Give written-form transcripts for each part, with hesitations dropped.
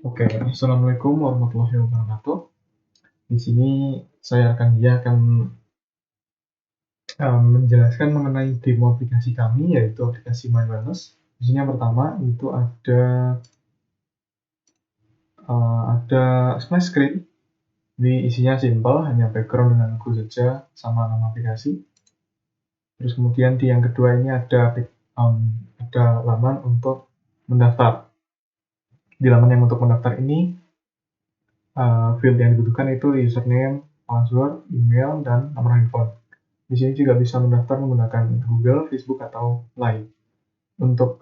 Oke, Assalamualaikum warahmatullahi wabarakatuh. Di sini dia akan menjelaskan mengenai demo aplikasi kami, yaitu aplikasi My Wellness. Di sini yang pertama itu ada splash screen. Jadi isinya simple, hanya background dengan logo saja sama nama aplikasi. Terus kemudian di yang kedua ini ada laman untuk mendaftar. Di laman yang untuk mendaftar ini field yang dibutuhkan itu username, password, email, dan nomor handphone. Di sini juga bisa mendaftar menggunakan Google, Facebook, atau Line. Untuk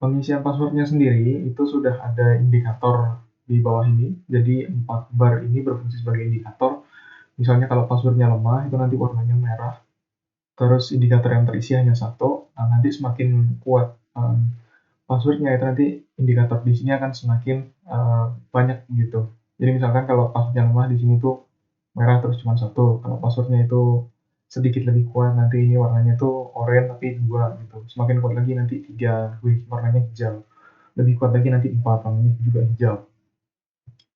pengisian passwordnya sendiri itu sudah ada indikator di bawah ini. Jadi 4 bar ini berfungsi sebagai indikator. Misalnya kalau passwordnya lemah itu nanti warnanya merah. Terus indikator yang terisi hanya satu. Nah, nanti semakin kuat passwordnya itu nanti indikator di sini akan semakin banyak gitu. Jadi misalkan kalau passwordnya lemah di sini tuh merah terus cuma satu. Kalau passwordnya itu sedikit lebih kuat nanti ini warnanya tuh oranye tapi dua gitu. Semakin kuat lagi nanti tiga, warnanya hijau. Lebih kuat lagi nanti empat, warnanya juga hijau.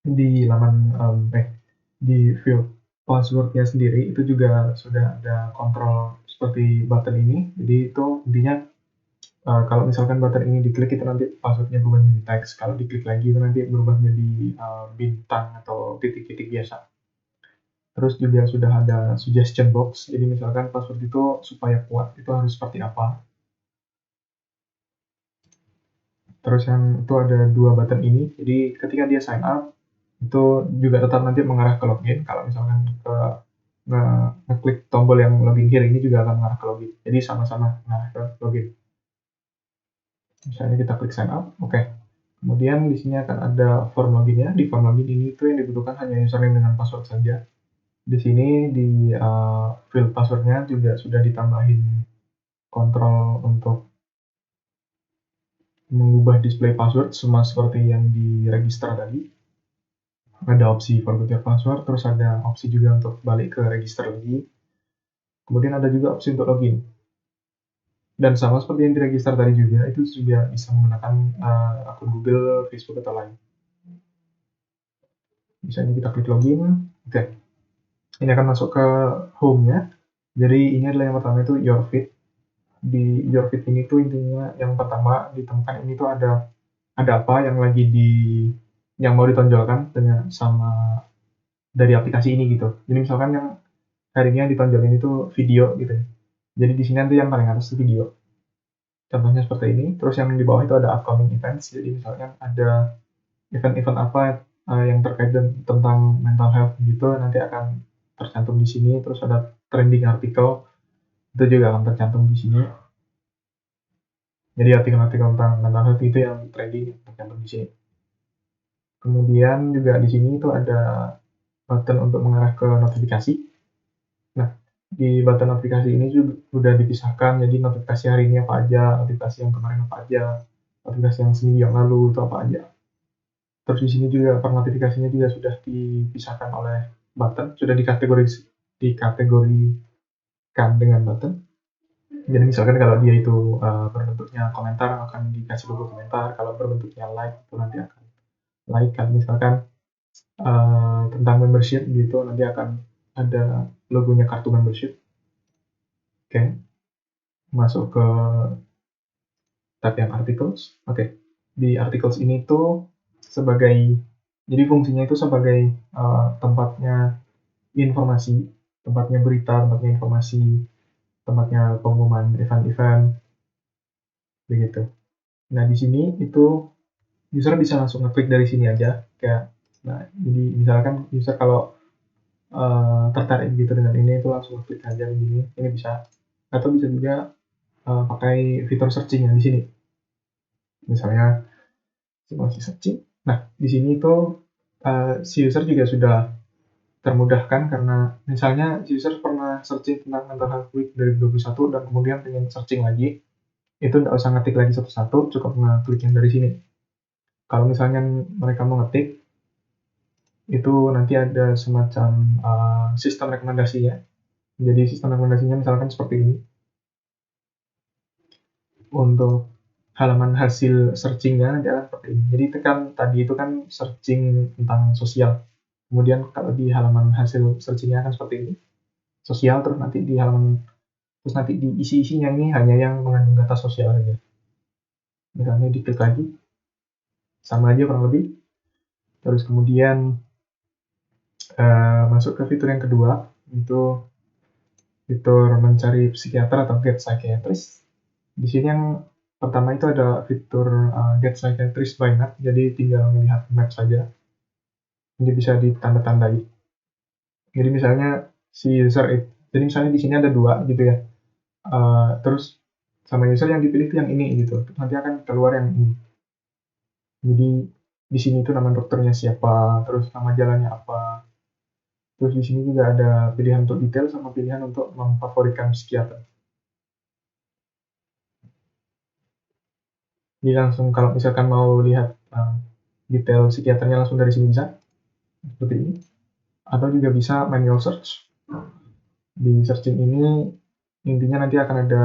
Di laman di field passwordnya sendiri itu juga sudah ada kontrol seperti button ini. Jadi itu intinya kalau misalkan button ini diklik itu nanti passwordnya berubah menjadi teks. Kalau diklik lagi itu nanti berubah menjadi bintang atau titik-titik biasa. Terus juga sudah ada suggestion box. Jadi misalkan password itu supaya kuat itu harus seperti apa. Terus yang itu ada dua button ini. Jadi ketika dia sign up itu juga tetap nanti mengarah ke login. Kalau misalkan ngeklik tombol yang login here ini juga akan mengarah ke login. Jadi sama-sama mengarah ke login. Misalnya kita klik sign up, oke. Kemudian di sini akan ada form loginnya. Di form login ini itu yang dibutuhkan hanya username dengan password saja. Di sini di field passwordnya juga sudah ditambahin kontrol untuk mengubah display password sama seperti yang di register tadi. Ada opsi forgot your password, terus ada opsi juga untuk balik ke register lagi. Kemudian ada juga opsi untuk login. Dan sama seperti yang di register tadi juga, itu juga bisa menggunakan akun Google, Facebook, atau lain. Misalnya kita klik login, oke. Ini akan masuk ke home-nya. Jadi ini adalah yang pertama itu your feed. Di your feed ini tuh intinya yang pertama ditemukan ini tuh ada apa yang mau ditonjolkan dengan sama dari aplikasi ini gitu. Jadi misalkan yang hari ini yang ditonjolin itu video gitu. Jadi di sini nanti yang paling atas itu video. Contohnya seperti ini. Terus yang di bawah itu ada upcoming events. Jadi misalkan ada event-event apa yang terkait tentang mental health gitu nanti akan tercantum di sini. Terus ada trending artikel itu juga akan tercantum di sini. Jadi artikel-artikel tentang mental health itu yang trending tercantum di sini. Kemudian juga di sini itu ada button untuk mengarah ke notifikasi. Nah, di button notifikasi ini juga sudah dipisahkan, jadi notifikasi hari ini apa aja, notifikasi yang kemarin apa aja, notifikasi yang seminggu yang lalu itu apa aja. Terus di sini juga per notifikasinya juga sudah dipisahkan oleh button, sudah dikategorikan dengan button. Jadi misalkan kalau dia itu berbentuknya komentar akan dikasih logo komentar, kalau berbentuknya like itu nanti akan like. Kalau misalkan tentang membership gitu nanti akan ada logonya kartu membership. Oke, masuk ke tab yang articles. Oke, di articles ini tuh jadi fungsinya itu sebagai tempatnya informasi, tempatnya berita, tempatnya informasi, tempatnya pengumuman event-event, begitu. Nah di sini itu user bisa langsung ngeklik dari sini aja, nah jadi misalkan user kalau tertarik gitu dengan ini itu langsung klik aja begini, ini bisa, atau bisa juga pakai fitur searching yang di sini, misalnya simulasi searching. Nah di sini itu si user juga sudah termudahkan karena misalnya si user pernah searching tentang mental health week 2021 dan kemudian pengen searching lagi, itu nggak usah ngetik lagi satu-satu, cukup ngeklik yang dari sini. Kalau misalnya mereka mau ngetik, itu nanti ada semacam sistem rekomendasinya. Jadi sistem rekomendasinya misalkan seperti ini. Untuk halaman hasil searchingnya nanti akan seperti ini. Jadi tadi itu kan searching tentang sosial. Kemudian kalau di halaman hasil searchingnya akan seperti ini, sosial, terus nanti di isi-isinya ini hanya yang mengandung data sosial saja. Misalnya diklik lagi, sama aja kurang lebih. Terus kemudian masuk ke fitur yang kedua, itu fitur mencari psikiater atau get psychiatrist. Di sini yang pertama itu ada fitur get psychiatrist by map, jadi tinggal melihat map saja. Ini bisa ditanda-tandai. Jadi misalnya jadi misalnya di sini ada 2 gitu ya. Terus sama user yang dipilih itu yang ini gitu. Terus nanti akan keluar yang ini. Jadi di sini itu nama dokternya siapa, terus nama jalannya apa. Terus di sini juga ada pilihan untuk detail sama pilihan untuk memfavoritkan psikiater. Jadi langsung kalau misalkan mau lihat detail psikiaternya langsung dari sini bisa, seperti ini. Atau juga bisa manual search. Di searching ini intinya nanti akan ada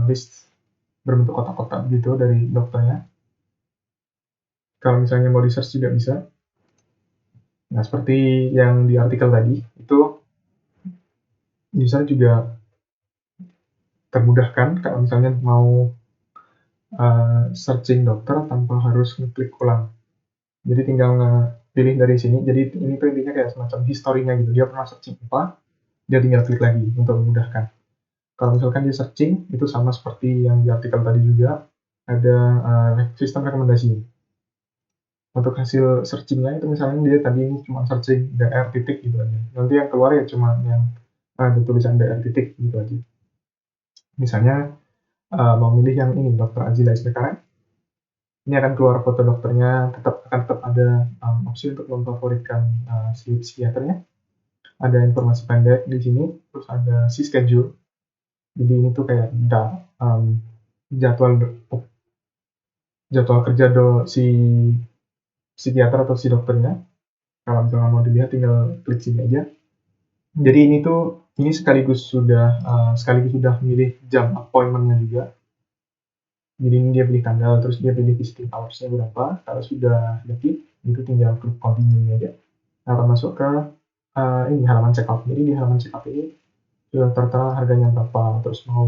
list berbentuk kotak-kotak gitu dari dokternya. Kalau misalnya mau di search juga bisa. Nah, seperti yang di artikel tadi, itu user juga termudahkan kalau misalnya mau searching dokter tanpa harus ngeklik ulang. Jadi tinggal pilih dari sini. Jadi ini tuh intinya kayak semacam historinya gitu. Dia pernah searching apa, dia tinggal klik lagi untuk memudahkan. Kalau misalkan dia searching, itu sama seperti yang di artikel tadi juga, ada sistem rekomendasi. Untuk hasil searchingnya itu misalnya dia tadi cuma searching DR titik gitu aja. Nanti yang keluar ya cuma yang ada tulisan DR titik gitu aja. Misalnya mau milih yang ini, Dr. Azila Ismekaran, ini akan keluar foto dokternya, akan tetap ada opsi untuk memfavoritkan si psikiaternya. Ada informasi pendek di sini, terus ada si schedule. Jadi ini tuh kayak jadwal kerja si psikiater atau si dokternya. Kalau misalnya mau dilihat tinggal klik sini aja. Jadi ini sekaligus sudah milih jam appointment-nya juga. Jadi ini dia pilih tanggal, terus dia pilih visiting hours-nya berapa. Kalau sudah klik, itu tinggal klik continue aja. Nah, akan masuk ke ini halaman checkout. Jadi di halaman checkout ini sudah tertera harganya berapa, terus mau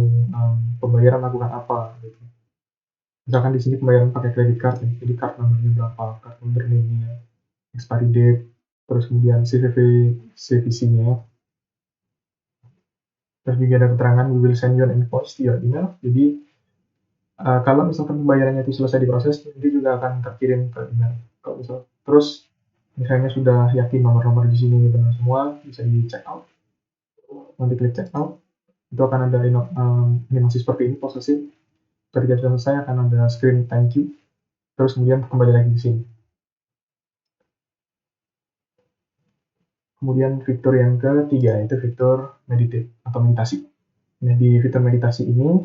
pembayaran lakukan apa gitu. Misalkan di sini pembayaran pakai credit card ya, jadi card nomornya berapa, card number name-nya, expiry date, terus kemudian CVC-nya. Terus juga ada keterangan we will send you an invoice to your email. Jadi kalau misalkan pembayarannya itu selesai diproses, nanti juga akan terkirim ke email. Kalau terus misalnya sudah yakin nomor-nomor di sini benar semua, bisa di check out. Nanti klik check out, itu akan ada animasi seperti ini, processing. Ketika sudah selesai akan ada screen thank you, terus kemudian kembali lagi ke sini. Kemudian fitur yang ketiga itu fitur meditate atau meditasi. Nah, di fitur meditasi ini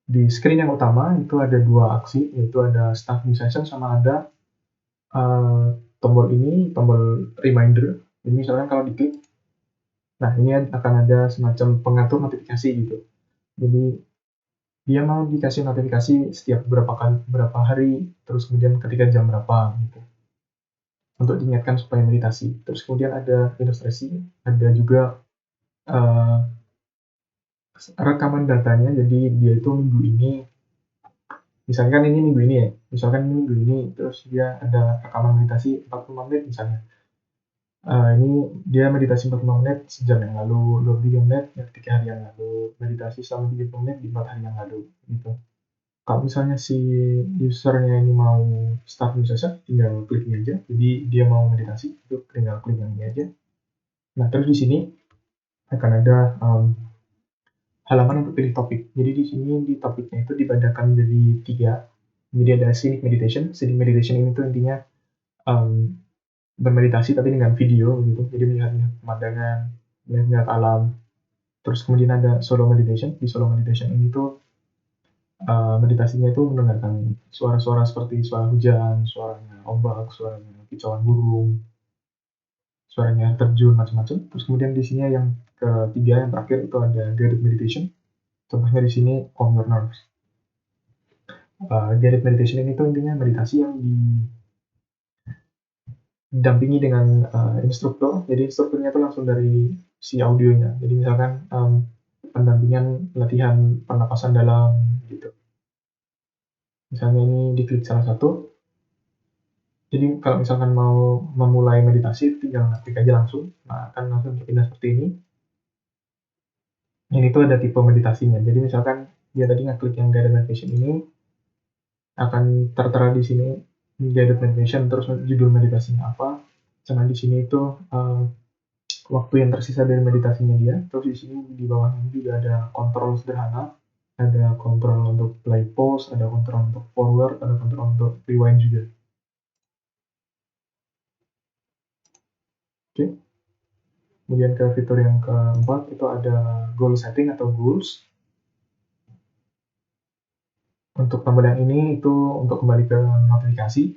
di screen yang utama itu ada 2 aksi, yaitu ada start new session sama ada tombol reminder. Jadi misalnya kalau diklik, nah ini akan ada semacam pengatur notifikasi gitu. Jadi dia mau dikasih notifikasi setiap berapa hari, terus kemudian ketika jam berapa gitu. Untuk diingatkan supaya meditasi. Terus kemudian ada ilustrasi, ada juga rekaman datanya. Jadi dia itu minggu ini, misalkan ini minggu ini ya, terus dia ada rekaman meditasi 45 menit misalnya. Ini dia meditasi 45 menit sejam yang lalu, 23 menit 3 hari yang lalu, meditasi selama 30 menit di 4 hari yang lalu gitu. Kalau misalnya si usernya ini mau start new session, tinggal klik ini aja. Jadi dia mau meditasi, itu tinggal klik yang ini aja. Nah, terus di sini akan ada halaman untuk pilih topik. Jadi di sini di topiknya itu dibedakan menjadi 3. Jadi ada scenic meditation. Scenic meditation ini tuh intinya bermeditasi tapi dengan video gitu. Jadi melihat pemandangan, melihat alam. Terus kemudian ada solo meditation. Di solo meditation ini tuh meditasinya itu mendengarkan suara-suara seperti suara hujan, suaranya ombak, suaranya kicauan burung, suaranya air terjun, macam-macam. Terus kemudian di sini yang ketiga, yang terakhir itu ada guided meditation. Contohnya di sini calm your nerves. guided meditation ini tuh intinya meditasi yang didampingi dengan instruktur. Jadi instrukturnya itu langsung dari si audionya. Jadi misalkan pendampingan latihan pernapasan dalam gitu. Misalnya ini diklik salah satu. Jadi kalau misalkan mau memulai meditasi tinggal klik aja langsung. Nah, akan langsung berpindah seperti ini. Ini tuh ada tipe meditasinya. Jadi misalkan dia tadi ngeklik yang guided meditation ini, akan tertera di sini guided meditation, terus judul meditasinya apa. Sama di sini itu waktu yang tersisa dari meditasinya dia. Terus di sini di bawah ini juga ada kontrol sederhana. Ada kontrol untuk play pause, ada kontrol untuk forward, ada kontrol untuk rewind juga. Oke. Kemudian ke fitur yang keempat itu ada goal setting atau goals. Untuk tombol yang ini itu untuk kembali ke notifikasi.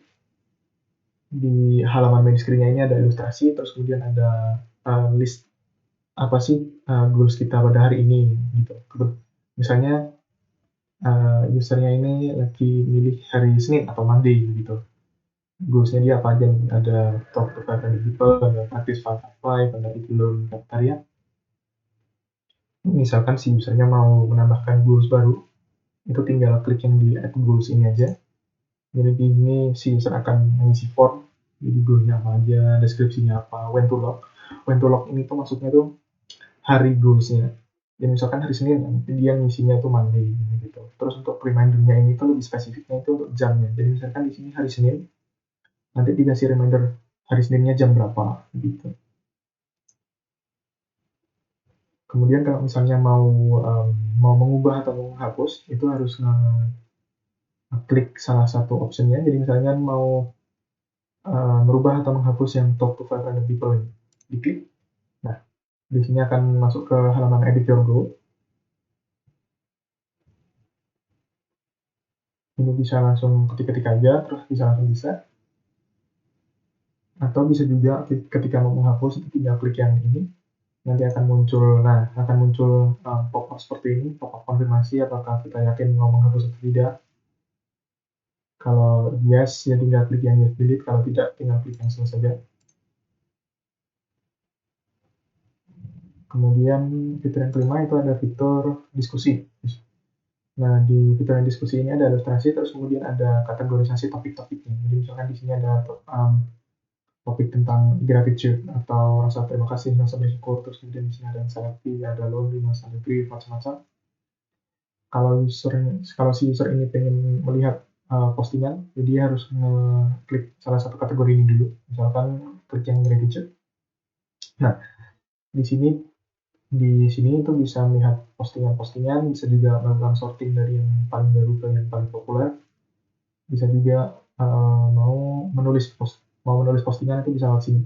Di halaman main screen-nya ini ada ilustrasi, terus kemudian ada list apa sih goals kita pada hari ini gitu. Misalnya usernya ini lagi milih hari Senin atau Monday gitu. Goals-nya dia apa aja nih? Ada talk to 500 people, ada practice 555, ada itu learn cafeteria. Misalkan si usernya mau menambahkan goals baru, itu tinggal klik yang di add goals ini aja. Jadi di sini si user akan mengisi form, jadi goalsnya apa aja, deskripsinya apa, when to log. When to log ini tuh maksudnya tuh hari goalsnya. Ya misalkan hari Senin, nanti dia ngisinya tuh Monday gitu. Terus untuk remindernya ini tuh lebih spesifiknya itu untuk jamnya. Jadi misalkan di sini hari Senin, nanti dikasih reminder hari Seninnya jam berapa gitu. Kemudian kalau misalnya mau mengubah atau menghapus, itu harus klik salah satu optionnya. Jadi misalnya mau merubah atau menghapus yang talk to 500 people ini, diklik. Nah, di sini akan masuk ke halaman edit your goal. Ini bisa langsung ketik-ketik aja, terus bisa langsung bisa. Atau bisa juga ketika mau menghapus, itu tinggal klik yang ini. Nanti akan muncul pop-up seperti ini, pop-up konfirmasi apakah kita yakin mau menghapus atau tidak. Kalau yes, ya tinggal klik yang yes delete. Kalau tidak, tinggal klik cancel saja. Kemudian fitur yang kelima itu ada fitur diskusi. Nah, di fitur yang diskusi ini ada ilustrasi, terus kemudian ada kategorisasi topik-topiknya. Jadi misalkan di sini ada topik tentang gratitude atau rasa terima kasih, rasa bersyukur, terus kemudian di sini ada anxiety, ada loneliness, ada grief, macam-macam. Kalau si user ini pengen melihat postingan, jadi dia harus ngeklik salah satu kategori ini dulu. Misalkan klik yang gratitude. Nah, di sini itu bisa melihat postingan-postingan, bisa juga melakukan sorting dari yang paling baru ke yang paling populer. Bisa juga mau menulis postingan itu bisa lewat sini.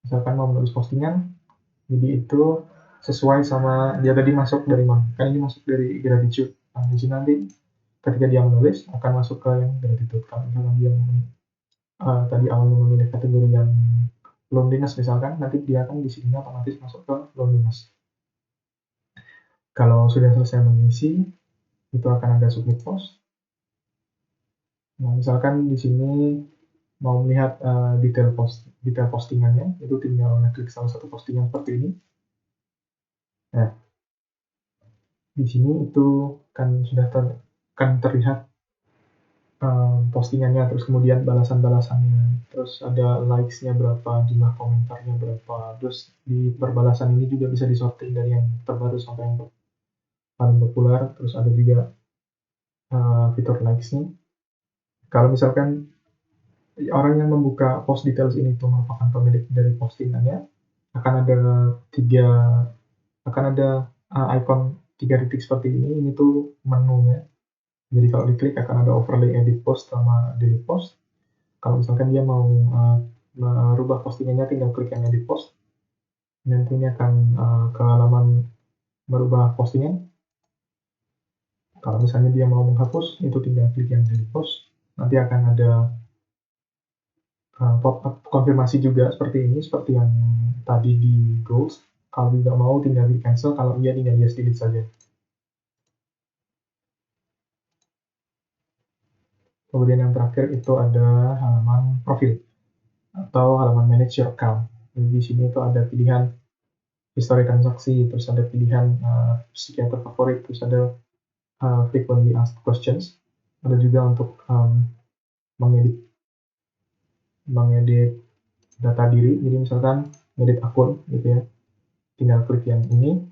Misalkan mau menulis postingan, jadi itu sesuai sama dia tadi masuk dari mana. Kan ini masuk dari gratitude. Nah, di sini nanti ketika dia menulis akan masuk ke yang gratitude. Kalau misalkan dia tadi awalnya memilih kategori yang loneliness misalkan, nanti dia akan di sini otomatis masuk ke loneliness. Kalau sudah selesai mengisi, itu akan ada submit post. Nah, misalkan di sini mau melihat detail postingannya, itu tinggal klik salah satu postingan seperti ini. Nah, di sini itu kan sudah kan terlihat postingannya, terus kemudian balasan-balasannya, terus ada likes-nya berapa, jumlah komentarnya berapa, terus di perbalasan ini juga bisa disorting dari yang terbaru sampai yang paling populer, terus ada juga fitur likes-nya. Kalau misalkan orang yang membuka post details ini itu merupakan pemilik dari postingannya, akan ada icon 3 titik seperti ini tuh menunya. Jadi kalau diklik akan ada overlay edit post sama delete post. Kalau misalkan dia mau merubah postingannya, tinggal klik yang edit post. Nanti ini akan ke halaman merubah postingan. Kalau misalnya dia mau menghapus, itu tinggal klik yang delete post. Nanti akan ada pop-up konfirmasi juga seperti ini, seperti yang tadi di goals. Kalau tidak mau tinggal di cancel, kalau iya tinggal yes delete saja. Kemudian yang terakhir itu ada halaman profil atau halaman manage your account. Jadi di sini itu ada pilihan history transaksi, terus ada pilihan psikiater favorit, terus ada frequently asked questions. Ada juga untuk mengedit data diri. Jadi misalkan ngedit akun gitu ya, tinggal klik yang ini.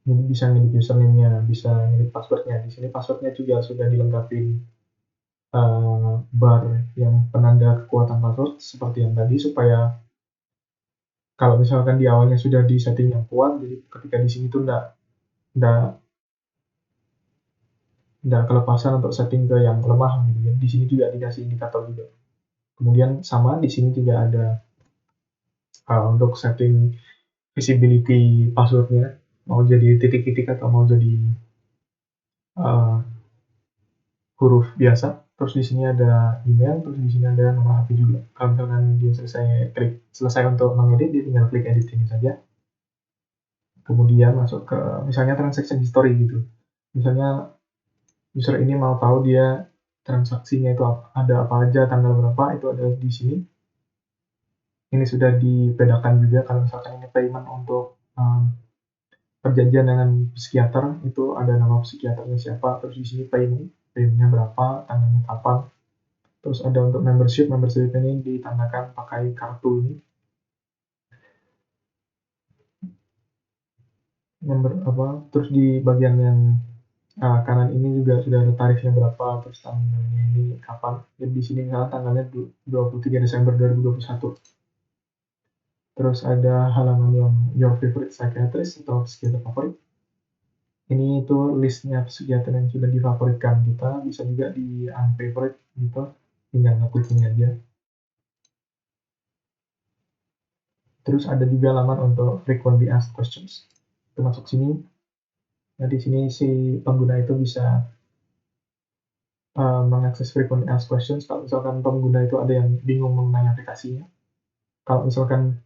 Jadi bisa ngedit username-nya, bisa ngedit password-nya. Di sini password-nya juga sudah dilengkapi bar yang penanda kekuatan password seperti yang tadi, supaya kalau misalkan di awalnya sudah di setting yang kuat, jadi ketika di sini tuh nggak kelepasan untuk setting ke yang lemah gitu ya. Di sini juga dikasih indikator juga. Kemudian sama di sini juga ada untuk setting visibility passwordnya, mau jadi titik-titik atau mau jadi uh, huruf biasa. Terus di sini ada email, terus di sini ada nomor HP juga. Kalau misalkan dia selesai untuk mengedit, dia tinggal klik edit ini saja. Kemudian masuk ke misalnya transaction history gitu. Misalnya user ini mau tahu dia transaksinya itu ada apa aja, tanggal berapa, itu ada di sini. Ini sudah dibedakan juga kalau misalkan ini payment untuk perjanjian dengan psikiater, itu ada nama psikiaternya siapa, terus di sini paymentnya berapa, tanggalnya kapan. Terus ada untuk membership ini ditandakan pakai kartu ini. Terus di bagian yang kanan ini juga sudah ada tarifnya berapa, terus tanggalnya ini kapan. Jadi di sini misalnya tanggalnya 23 Desember 2021. Terus ada halaman yang your favorite psychiatrist atau psikiater favorit. Ini itu listnya psikiater yang sudah difavoritkan kita, bisa juga di unfavorite gitu, tinggal ngeklik ini aja. Terus ada juga halaman untuk frequently asked questions. Itu masuk sini. Nah, di sini si pengguna itu bisa mengakses frequently asked questions kalau misalkan pengguna itu ada yang bingung mengenai aplikasinya. Kalau misalkan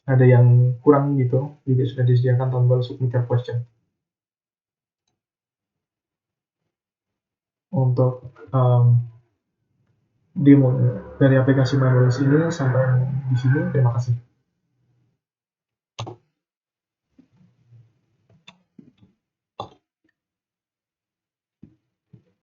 ada yang kurang gitu, juga sudah disediakan tombol submit your question. Untuk demo dari aplikasi MyWellness ini sampai di sini. Terima kasih.